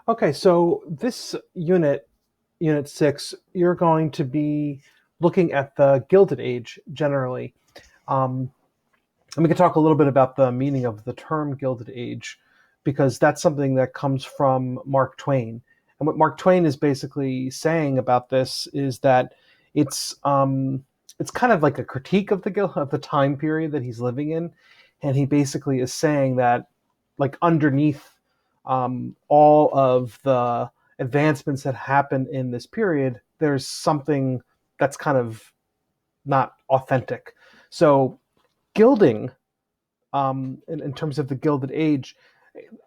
Okay, so this Unit 6, you're going to be looking at the Gilded Age generally. Um, and we can talk a little bit about the meaning of the term Gilded Age, because that's something that comes from Mark Twain. And what Mark Twain is basically saying about this is that it's it's kind of like a critique of the time period that he's living in, and he basically is saying that like underneath all of the advancements that happen in this period, there's something that's kind of not authentic. So gilding, in terms of the Gilded Age,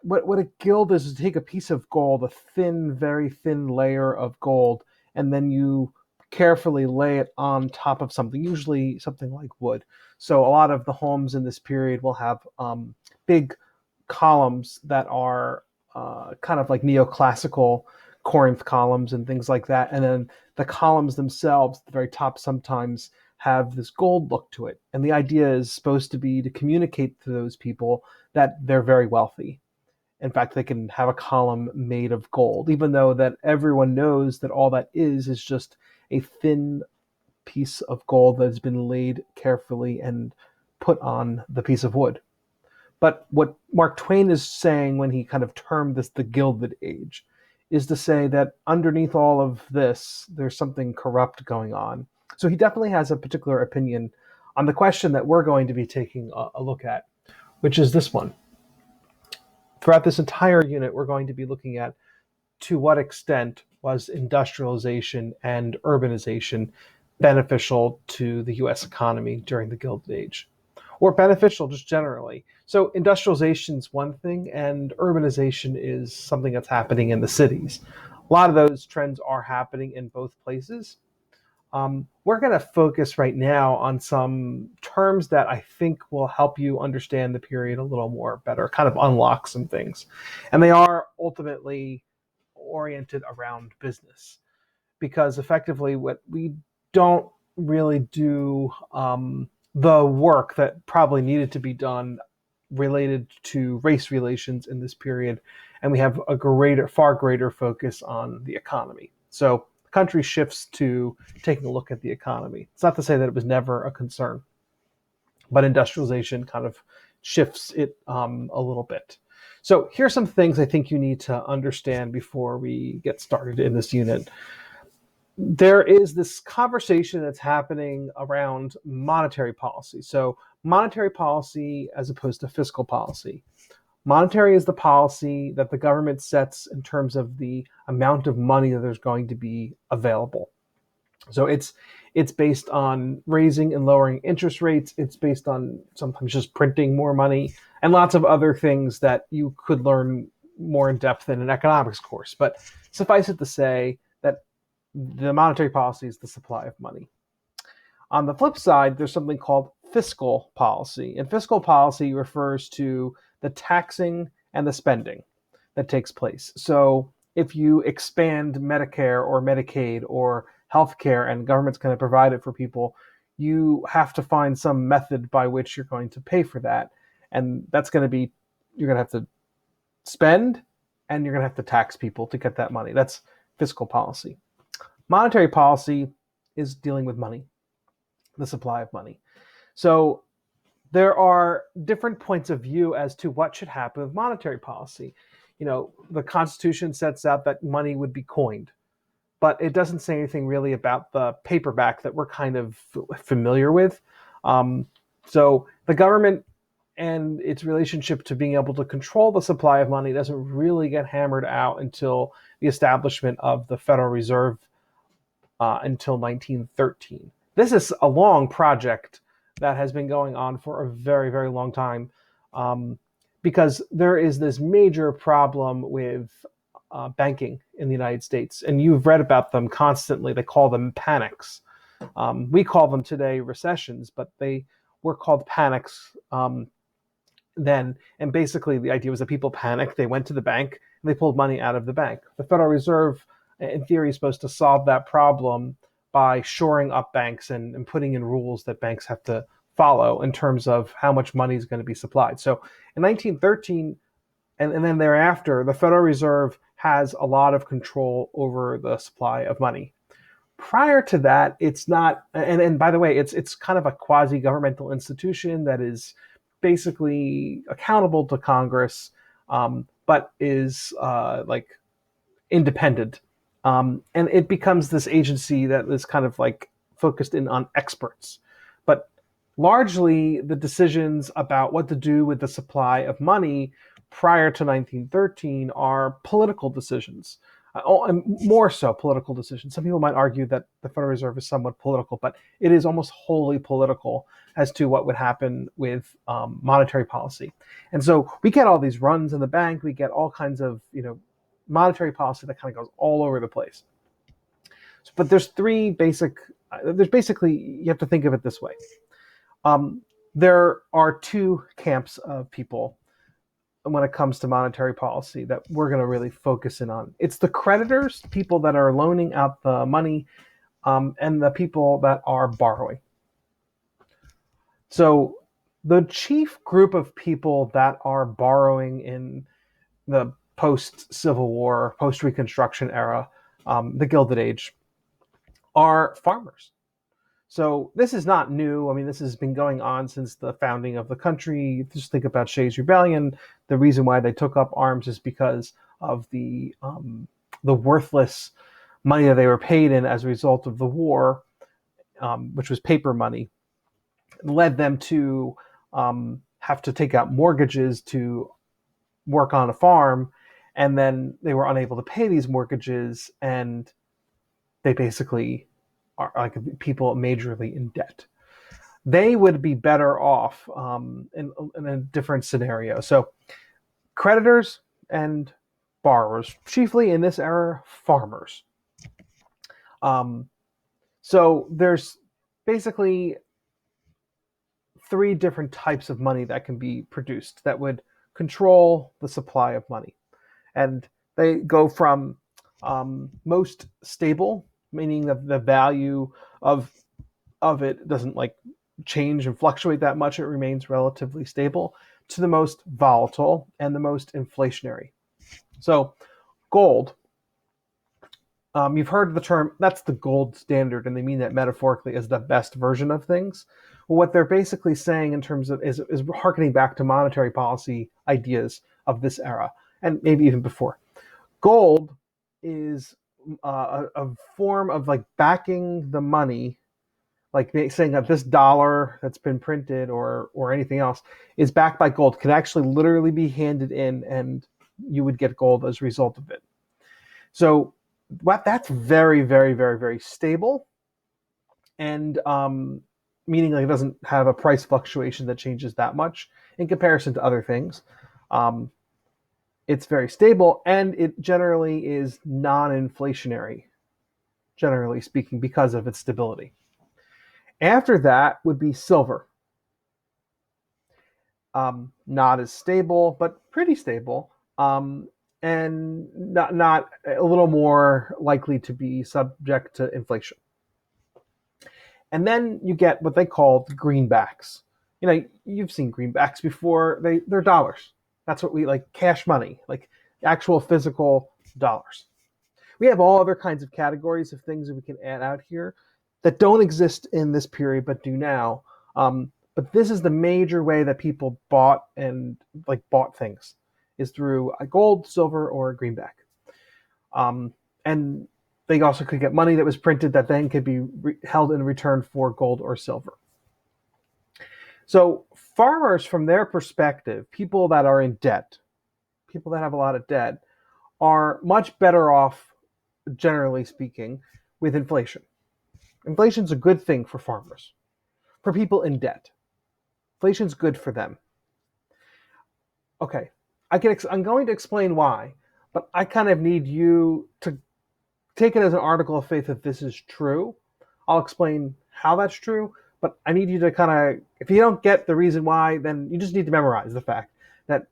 what a gild is to take a piece of gold, a thin, very thin layer of gold, and then you carefully lay it on top of something, usually something like wood. So a lot of the homes in this period will have big columns that are kind of like neoclassical Corinth columns and things like that. And then the columns themselves, at the very top, sometimes have this gold look to it. And the idea is supposed to be to communicate to those people that they're very wealthy. In fact, they can have a column made of gold, even though that everyone knows that all that is just a thin piece of gold that has been laid carefully and put on the piece of wood. But what Mark Twain is saying when he kind of termed this the Gilded Age is to say that underneath all of this, there's something corrupt going on. So he definitely has a particular opinion on the question that we're going to be taking a look at, which is this one. Throughout this entire unit, we're going to be looking at to what extent was industrialization and urbanization beneficial to the US economy during the Gilded Age, or beneficial just generally. So industrialization is one thing, and urbanization is something that's happening in the cities. A lot of those trends are happening in both places. We're going to focus right now on some terms that I think will help you understand the period a little more better, kind of unlock some things. And they are ultimately oriented around business, because effectively what we don't really do the work that probably needed to be done related to race relations in this period, and we have a far greater focus on the economy. So the country shifts to taking a look at the economy. It's not to say that it was never a concern, but industrialization kind of shifts it a little bit. So here's some things I think you need to understand before we get started in this unit. There is this conversation that's happening around monetary policy. So monetary policy as opposed to fiscal policy. Monetary is the policy that the government sets in terms of the amount of money that there's going to be available. So it's based on raising and lowering interest rates. It's based on sometimes just printing more money and lots of other things that you could learn more in depth in an economics course. But suffice it to say that the monetary policy is the supply of money. On the flip side, there's something called fiscal policy. And fiscal policy refers to the taxing and the spending that takes place. So if you expand Medicare or Medicaid or healthcare and the government's going to provide it for people, you have to find some method by which you're going to pay for that. And that's going to be, you're going to have to spend and you're going to have to tax people to get that money. That's fiscal policy. Monetary policy is dealing with money, the supply of money. So there are different points of view as to what should happen with monetary policy. You know, the Constitution sets out that money would be coined, but it doesn't say anything really about the paperback that we're kind of familiar with. So the government and its relationship to being able to control the supply of money doesn't really get hammered out until the establishment of the Federal Reserve until 1913. This is a long project that has been going on for a very, very long time, because there is this major problem with banking in the United States. And you've read about them constantly. They call them panics. We call them today recessions, but they were called panics then. And basically the idea was that people panicked, they went to the bank, and they pulled money out of the bank. The Federal Reserve, in theory, is supposed to solve that problem by shoring up banks and putting in rules that banks have to follow in terms of how much money is going to be supplied. So in 1913 and then thereafter, the Federal Reserve has a lot of control over the supply of money. Prior to that, it's not, and by the way, it's kind of a quasi-governmental institution that is basically accountable to Congress, but is like independent. And it becomes this agency that is kind of like focused in on experts. But largely, the decisions about what to do with the supply of money prior to 1913 are political decisions. And more so political decisions. Some people might argue that the Federal Reserve is somewhat political, but it is almost wholly political as to what would happen with monetary policy. And so we get all these runs in the bank. We get all kinds of monetary policy that kind of goes all over the place. But there's basically, you have to think of it this way. There are two camps of people when it comes to monetary policy that we're going to really focus in on. It's the creditors, people that are loaning out the money, and the people that are borrowing. So the chief group of people that are borrowing in the post-Civil War, post-Reconstruction era, the Gilded Age, are farmers. So this is not new. I mean, this has been going on since the founding of the country. Just think about Shays' Rebellion. The reason why they took up arms is because of the worthless money that they were paid in as a result of the war, which was paper money. It led them to have to take out mortgages to work on a farm, and then they were unable to pay these mortgages, and they basically are like people majorly in debt. They would be better off in a different scenario. So creditors and borrowers, chiefly in this era, farmers. So there's basically three different types of money that can be produced that would control the supply of money. And they go from most stable, meaning that the value of it doesn't like change and fluctuate that much. It remains relatively stable, to the most volatile and the most inflationary. So gold, you've heard the term, that's the gold standard, and they mean that metaphorically as the best version of things. Well, what they're basically saying in terms of is harkening back to monetary policy ideas of this era, and maybe even before. Gold is a form of like backing the money, like saying that this dollar that's been printed or anything else is backed by gold, can actually literally be handed in, and you would get gold as a result of it. So that's very, very, very, very stable, and meaning like it doesn't have a price fluctuation that changes that much in comparison to other things. It's very stable, and it generally is non-inflationary, generally speaking, because of its stability. After that would be silver. Not as stable, but pretty stable, and not a little more likely to be subject to inflation. And then you get what they call the greenbacks. You've seen greenbacks before. They're dollars. That's what we like, cash money, like actual physical dollars. We have all other kinds of categories of things that we can add out here that don't exist in this period but do now. But this is the major way that people bought things, is through a gold, silver, or a greenback. And they also could get money that was printed that then could be held in return for gold or silver. So farmers, from their perspective, people that are in debt, people that have a lot of debt, are much better off, generally speaking, with inflation. Inflation's a good thing for farmers, for people in debt. Inflation's good for them. Okay, I'm going to explain why, but I kind of need you to take it as an article of faith that this is true. I'll explain how that's true, but I need you to kind of, if you don't get the reason why, then you just need to memorize the fact that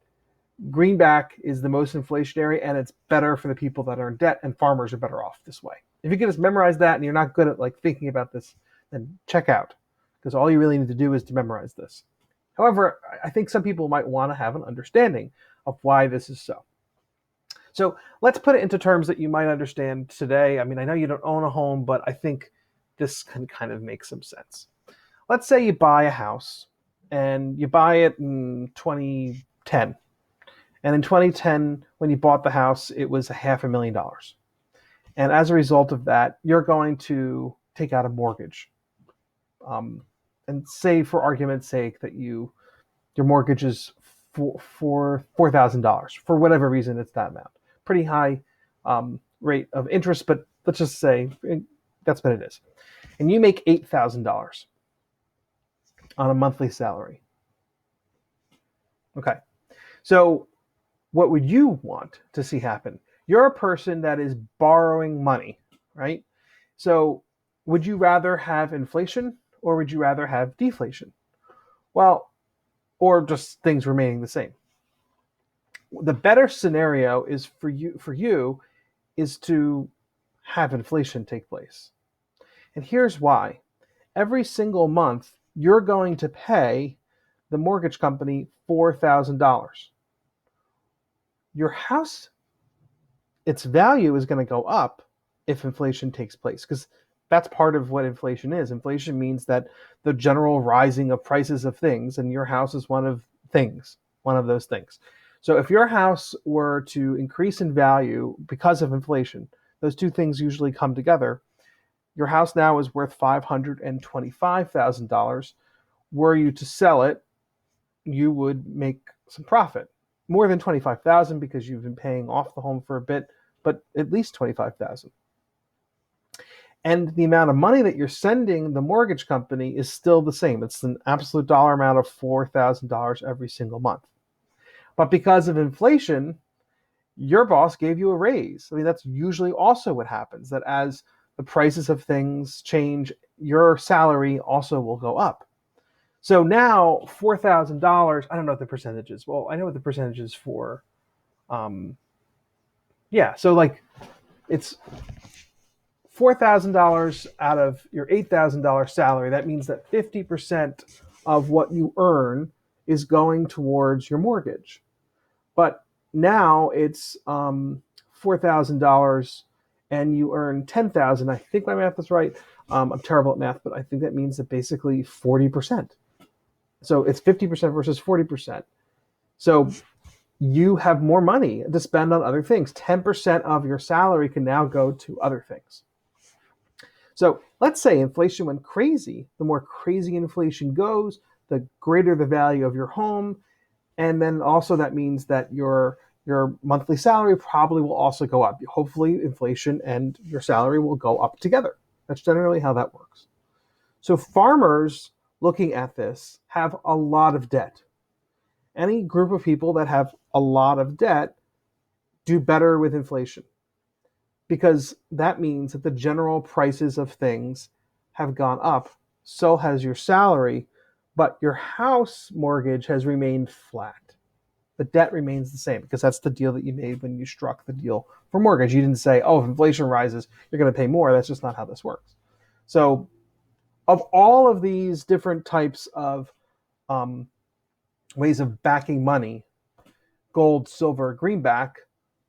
greenback is the most inflationary, and it's better for the people that are in debt, and farmers are better off this way. If you can just memorize that and you're not good at like thinking about this, then check out, because all you really need to do is to memorize this. However, I think some people might want to have an understanding of why this is so. So let's put it into terms that you might understand today. I mean, I know you don't own a home, but I think this can kind of make some sense. Let's say you buy a house and you buy it in 2010. And in 2010, when you bought the house, it was $500,000. And as a result of that, you're going to take out a mortgage. And say, for argument's sake, that your mortgage is for $4,000. For whatever reason, it's that amount. Pretty high rate of interest, but let's just say that's what it is. And you make $8,000 on a monthly salary. Okay. So what would you want to see happen? You're a person that is borrowing money, right? So would you rather have inflation or would you rather have deflation? Well, or just things remaining the same. The better scenario is for you is to have inflation take place. And here's why. Every single month, you're going to pay the mortgage company $4,000. Your house, its value is going to go up if inflation takes place, because that's part of what inflation is. Inflation means that the general rising of prices of things, and your house is one of those things. So if your house were to increase in value because of inflation, those two things usually come together. Your house now is worth $525,000. Were you to sell it, you would make some profit. More than $25,000 because you've been paying off the home for a bit, but at least $25,000. And the amount of money that you're sending the mortgage company is still the same. It's an absolute dollar amount of $4,000 every single month. But because of inflation, your boss gave you a raise. I mean, that's usually also what happens, that as the prices of things change, your salary also will go up. So now $4,000, I don't know what the percentage is. Well, I know what the percentage is for, so like it's $4,000 out of your $8,000 salary. That means that 50% of what you earn is going towards your mortgage. But now it's $4,000 and you earn $10,000. I think my math is right. I'm terrible at math, but I think that means that basically 40%. So it's 50% versus 40%. So you have more money to spend on other things. 10% of your salary can now go to other things. So let's say inflation went crazy. The more crazy inflation goes, the greater the value of your home. And then also that means that your monthly salary probably will also go up. Hopefully inflation and your salary will go up together. That's generally how that works. So farmers looking at this have a lot of debt. Any group of people that have a lot of debt do better with inflation, because that means that the general prices of things have gone up. So has your salary, but your house mortgage has remained flat. The debt remains the same because that's the deal that you made when you struck the deal for mortgage. You didn't say, oh, if inflation rises, you're going to pay more. That's just not how this works. So of all of these different types of ways of backing money, gold, silver, greenback,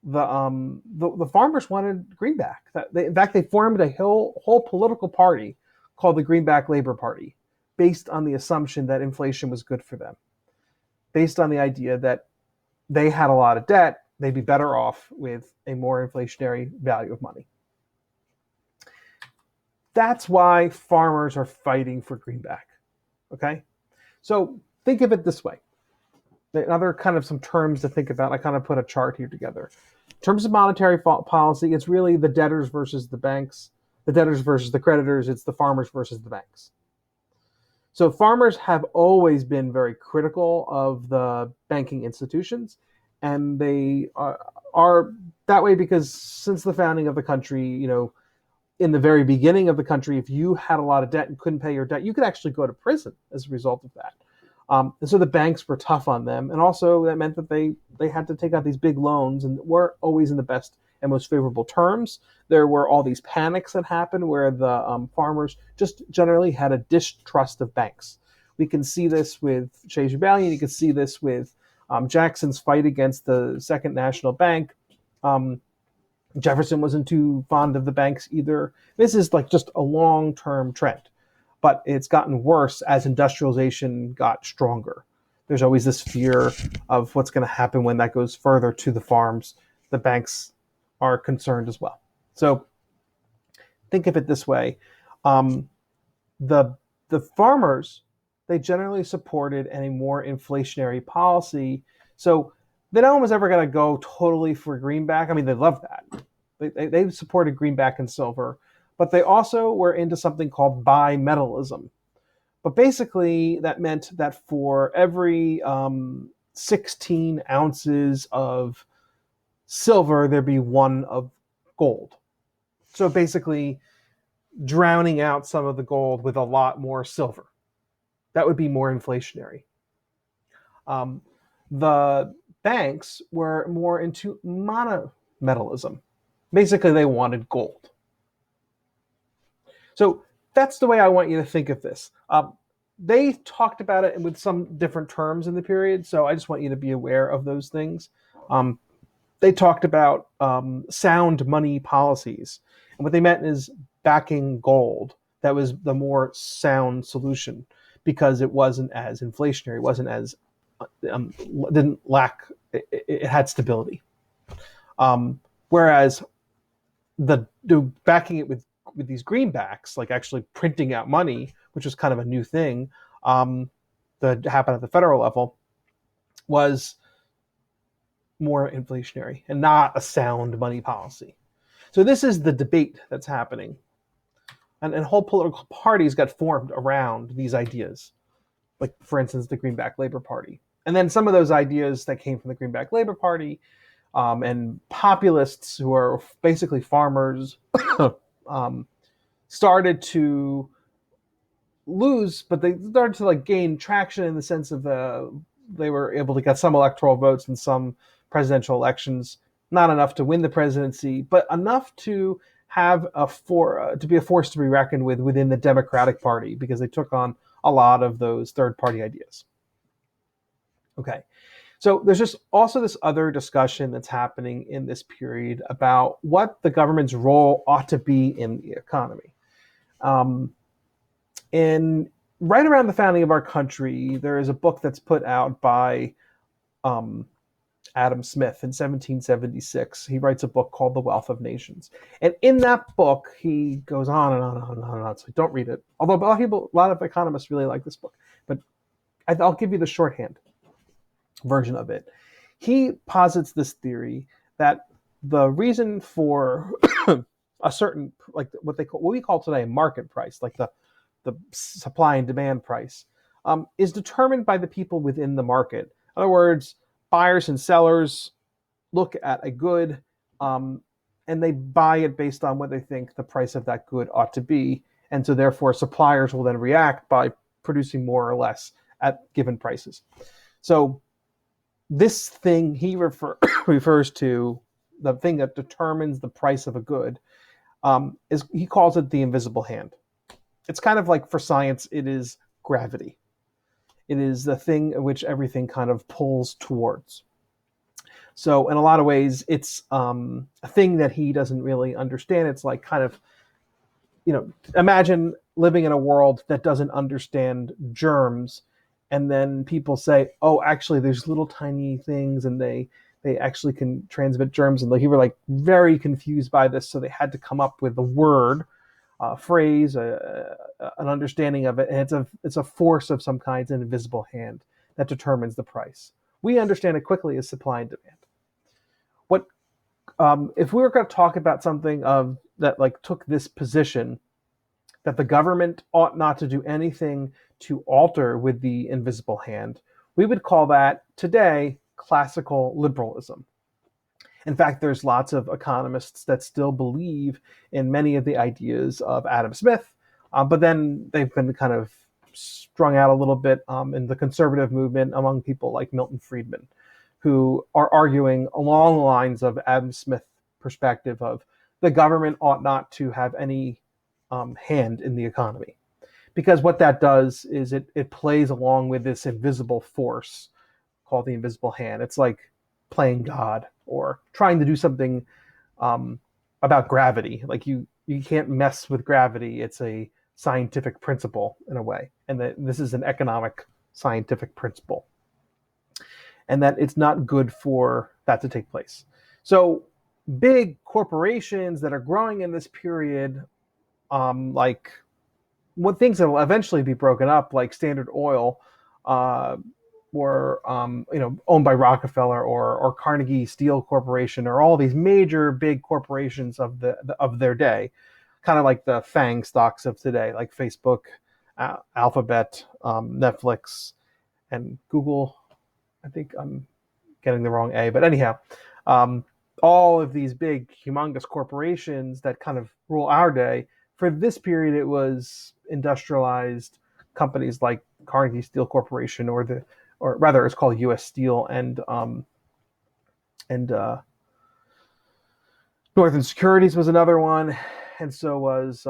the farmers wanted greenback. In fact, they formed a whole political party called the Greenback Labor Party, based on the assumption that inflation was good for them, based on the idea that they had a lot of debt, they'd be better off with a more inflationary value of money. That's why farmers are fighting for greenback. Okay? So think of it this way. Another kind of some terms to think about. I kind of put a chart here together. In terms of monetary policy, it's really the debtors versus the banks, the debtors versus the creditors. It's the farmers versus the banks. So farmers have always been very critical of the banking institutions, and they are that way because since the founding of the country, in the very beginning of the country, if you had a lot of debt and couldn't pay your debt, you could actually go to prison as a result of that. And so the banks were tough on them. And also that meant that they had to take out these big loans and weren't always in the best and most favorable terms. There were all these panics that happened where the farmers just generally had a distrust of banks. We can see this with Shays Rebellion. You can see this with Jackson's fight against the Second National Bank. Um, Jefferson wasn't too fond of the banks either. This is like just a long-term trend, but it's gotten worse as industrialization got stronger. There's always this fear of what's going to happen when that goes further to the farms. The banks are concerned as well. So think of it this way: um, the the farmers, they generally supported a more inflationary policy. So no one was ever going to go totally for greenback. I mean, they love that. They supported greenback and silver, but they also were into something called bimetallism. But basically, that meant that for every 16 ounces of silver, there'd be one of gold. So basically, drowning out some of the gold with a lot more silver. That would be more inflationary. Um, the banks were more into monometallism. Basically, they wanted gold. So that's the way I want you to think of this. They talked about it with some different terms in the period, so I just want you to be aware of those things. Um, they talked about sound money policies, and what they meant is backing gold. That was the more sound solution because it wasn't as inflationary, it wasn't as didn't lack, it had stability. Whereas the backing it with these greenbacks, like actually printing out money, which was kind of a new thing that happened at the federal level, was more inflationary and not a sound money policy. So this is the debate that's happening. And whole political parties got formed around these ideas, like, for instance, the Greenback Labor Party. And then some of those ideas that came from the Greenback Labor Party and populists who are basically farmers started to lose, but they started to like gain traction in the sense of they were able to get some electoral votes in some presidential elections, not enough to win the presidency, but enough to have to be a force to be reckoned with within the Democratic Party because they took on a lot of those third party ideas. Okay. So there's just also this other discussion that's happening in this period about what the government's role ought to be in the economy. And right around the founding of our country, there is a book that's put out by Adam Smith in 1776. He writes a book called The Wealth of Nations. And in that book, he goes on and on and on and on. So don't read it. Although a lot of economists really like this book. But I'll give you the shorthand version of it. He posits this theory that the reason for a certain, like what we call today a market price, like the supply and demand price, is determined by the people within the market. In other words, buyers and sellers look at a good and they buy it based on what they think the price of that good ought to be. And so therefore suppliers will then react by producing more or less at given prices. So this thing he refers to, the thing that determines the price of a good, is he calls it the invisible hand. It's kind of like, for science, it is gravity. It is the thing in which everything kind of pulls towards. So in a lot of ways, it's a thing that he doesn't really understand. It's like kind of, imagine living in a world that doesn't understand germs, and then people say, oh, actually, there's little tiny things, and they actually can transmit germs. And he were like very confused by this, so they had to come up with a word, phrase, an understanding of it, and it's a force of some kind, an invisible hand that determines the price. We understand it quickly as supply and demand. What if we were going to talk about something that like took this position that the government ought not to do anything to alter with the invisible hand, we would call that today classical liberalism. In fact, there's lots of economists that still believe in many of the ideas of Adam Smith, but then they've been kind of strung out a little bit in the conservative movement among people like Milton Friedman, who are arguing along the lines of Adam Smith perspective of the government ought not to have any hand in the economy. Because what that does is it plays along with this invisible force called the invisible hand. It's like playing God or trying to do something um, about gravity. Like you can't mess with gravity. It's a scientific principle in a way, and that this is an economic scientific principle, and that it's not good for that to take place. So big corporations that are growing in this period, like what things that will eventually be broken up, like Standard Oil, uh, or owned by Rockefeller, or Carnegie Steel Corporation, or all these major big corporations of their day, kind of like the FANG stocks of today, like Facebook, Alphabet, Netflix, and Google. I think I'm getting the wrong A, but anyhow, um, all of these big, humongous corporations that kind of rule our day. For this period, it was industrialized companies like Carnegie Steel Corporation, or rather, it's called U.S. Steel, and Northern Securities was another one, and so was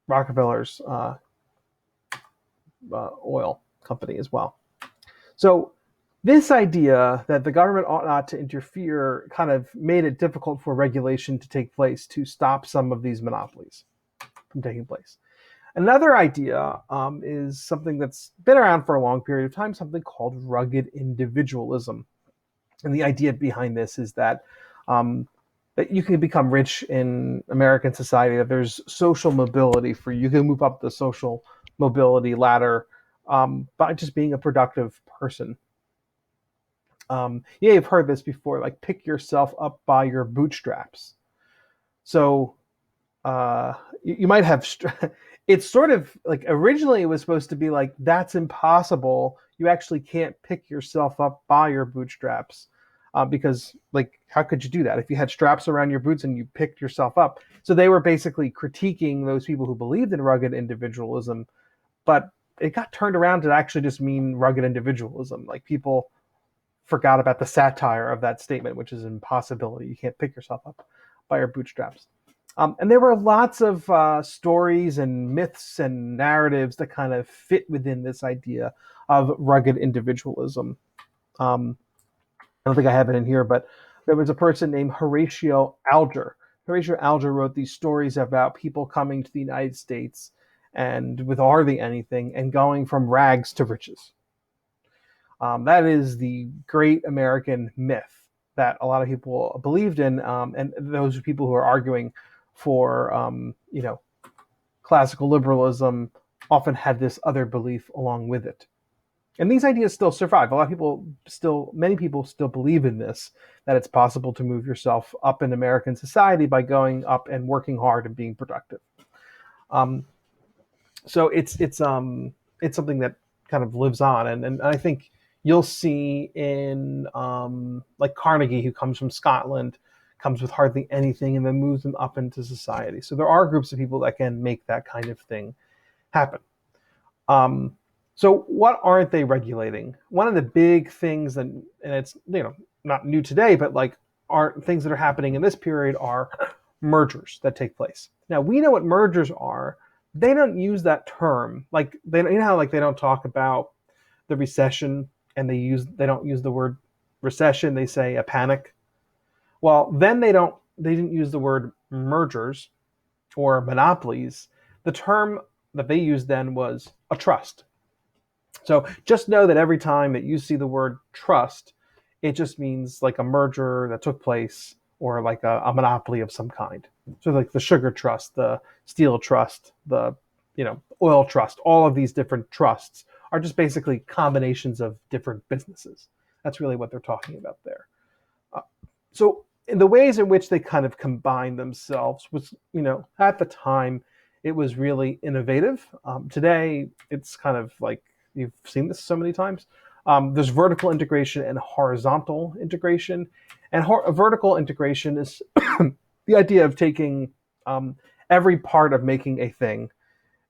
Rockefeller's oil company as well. So this idea that the government ought not to interfere kind of made it difficult for regulation to take place to stop some of these monopolies from taking place. Another idea is something that's been around for a long period of time, something called rugged individualism. And the idea behind this is that you can become rich in American society, that there's social mobility for you. You can move up the social mobility ladder by just being a productive person. Yeah, you've heard this before, like pick yourself up by your bootstraps. So you might have, it's sort of like originally it was supposed to be like, that's impossible. You actually can't pick yourself up by your bootstraps because like, how could you do that if you had straps around your boots and you picked yourself up? So they were basically critiquing those people who believed in rugged individualism, but it got turned around to actually just mean rugged individualism. Like people forgot about the satire of that statement, which is an impossibility. You can't pick yourself up by your bootstraps. And there were lots of stories and myths and narratives that kind of fit within this idea of rugged individualism. I don't think I have it in here, but there was a person named Horatio Alger. Horatio Alger wrote these stories about people coming to the United States and with hardly anything and going from rags to riches. That is the great American myth that a lot of people believed in, and those people who are arguing for, classical liberalism often had this other belief along with it. And these ideas still survive. Many people still believe in this, that it's possible to move yourself up in American society by going up and working hard and being productive. Um, so it's something that kind of lives on, and I think you'll see in like Carnegie, who comes from Scotland, comes with hardly anything and then moves them up into society. So there are groups of people that can make that kind of thing happen. So what aren't they regulating? One of the big things, and it's not new today, but like are things that are happening in this period are mergers that take place. Now we know what mergers are. They don't use that term. Like they, how like they don't talk about the recession, and they don't use the word recession. They say a panic. Well, then they didn't use the word mergers or monopolies. The term that they used then was a trust. So just know that every time that you see the word trust, it just means like a merger that took place or like a monopoly of some kind. So like the sugar trust, the steel trust, the oil trust, all of these different trusts are just basically combinations of different businesses. That's really what they're talking about there. So in the ways in which they kind of combine themselves was, at the time, it was really innovative. Today, it's kind of like, you've seen this so many times. There's vertical integration and horizontal integration. And vertical integration is the idea of taking every part of making a thing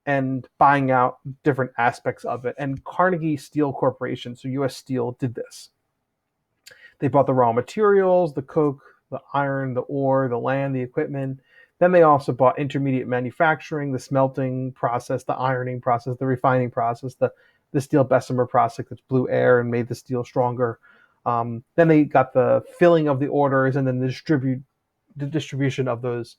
and buying out different aspects of it. And Carnegie Steel Corporation, so U.S. Steel, did this. They bought the raw materials, the coke, the iron, the ore, the land, the equipment. Then they also bought intermediate manufacturing, the smelting process, the ironing process, the refining process, the steel Bessemer process that blew air and made the steel stronger. Then they got the filling of the orders, and then the distribution of those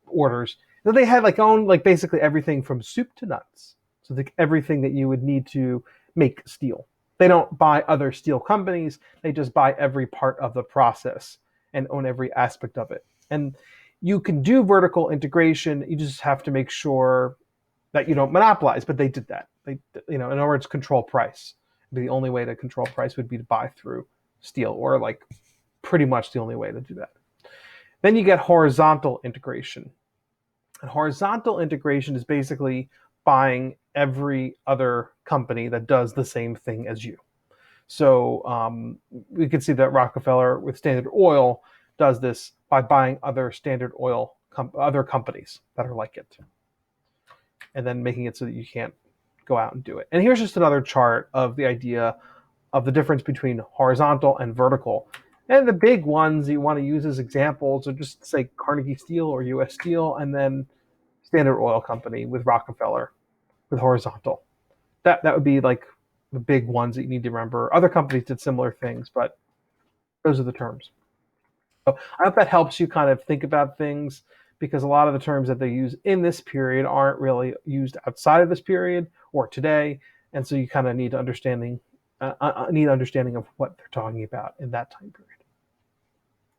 orders. Then they had like own like basically everything from soup to nuts. So everything that you would need to make steel. They don't buy other steel companies. They just buy every part of the process and own every aspect of it. And you can do vertical integration. You just have to make sure that you don't monopolize. But they did that. They, in other words, control price. The only way to control price would be to buy through steel, or like pretty much the only way to do that. Then you get horizontal integration. And horizontal integration is basically buying every other company that does the same thing as you. So we can see that Rockefeller with Standard Oil does this by buying other Standard Oil other companies that are like it, and then making it so that you can't go out and do it. And here's just another chart of the idea of the difference between horizontal and vertical. And the big ones you want to use as examples are just say Carnegie Steel or U.S. Steel, and then Standard Oil Company with Rockefeller with horizontal. That would be like the big ones that you need to remember. Other companies did similar things, but those are the terms. So I hope that helps you kind of think about things, because a lot of the terms that they use in this period aren't really used outside of this period or today, and so you kind of need understanding of what they're talking about in that time period.